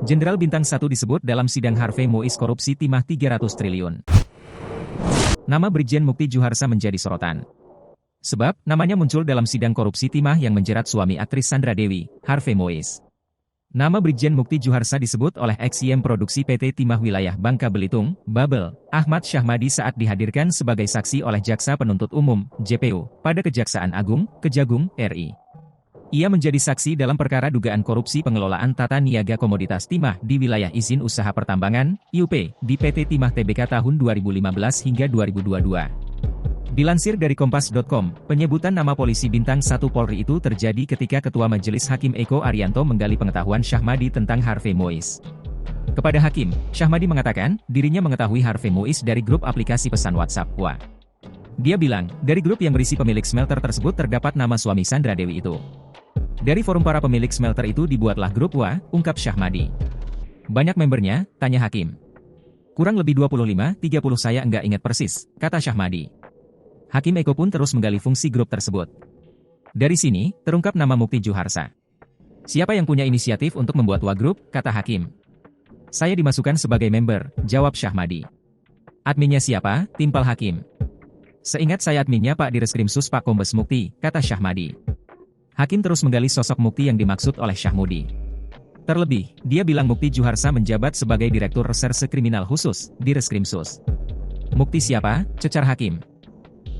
Jenderal Bintang 1 disebut dalam sidang Harvey Mois korupsi timah 300 triliun. Nama Brigjen Mukti Juharsa menjadi sorotan. Sebab, namanya muncul dalam sidang korupsi timah yang menjerat suami aktris Sandra Dewi, Harvey Mois. Nama Brigjen Mukti Juharsa disebut oleh ex-GM produksi PT Timah Wilayah Bangka Belitung, Babel, Ahmad Syahmadi saat dihadirkan sebagai saksi oleh Jaksa Penuntut Umum, JPU, pada Kejaksaan Agung, Kejagung, RI. Ia menjadi saksi dalam perkara dugaan korupsi pengelolaan tata niaga komoditas timah di wilayah izin usaha pertambangan, IUP, di PT Timah Tbk tahun 2015 hingga 2022. Dilansir dari Kompas.com, penyebutan nama polisi bintang 1 Polri itu terjadi ketika Ketua Majelis Hakim Eko Arianto menggali pengetahuan Syahmadi tentang Harvey Mois. Kepada Hakim, Syahmadi mengatakan, dirinya mengetahui Harvey Mois dari grup aplikasi pesan WhatsApp WA. Dia bilang, dari grup yang berisi pemilik smelter tersebut terdapat nama suami Sandra Dewi itu. Dari forum para pemilik smelter itu dibuatlah grup WA, ungkap Syahmadi. Banyak membernya, tanya Hakim. Kurang lebih 25-30 saya enggak ingat persis, kata Syahmadi. Hakim Eko pun terus menggali fungsi grup tersebut. Dari sini, terungkap nama Mukti Juharsa. Siapa yang punya inisiatif untuk membuat WA grup, kata Hakim. Saya dimasukkan sebagai member, jawab Syahmadi. Adminnya siapa, timpal Hakim. Seingat saya adminnya Pak Direskrim Sus Pak Kombes Mukti, kata Syahmadi. Hakim terus menggali sosok Mukti yang dimaksud oleh Syahmudi. Terlebih, dia bilang Mukti Juharsa menjabat sebagai Direktur Reserse Kriminal Khusus, Direskrim Sus. Mukti siapa, cecar Hakim.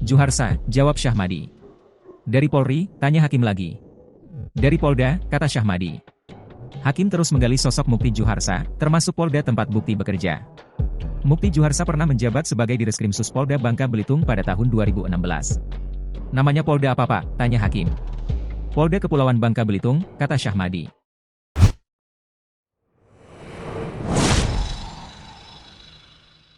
Juharsa, jawab Syahmadi. Dari Polri, tanya Hakim lagi. Dari Polda, kata Syahmadi. Hakim terus menggali sosok Mukti Juharsa, termasuk Polda tempat Mukti bekerja. Mukti Juharsa pernah menjabat sebagai Direskrim Sus Polda Bangka Belitung pada tahun 2016. Namanya Polda apa Pak? Tanya Hakim. Polda Kepulauan Bangka Belitung, kata Syahmadi.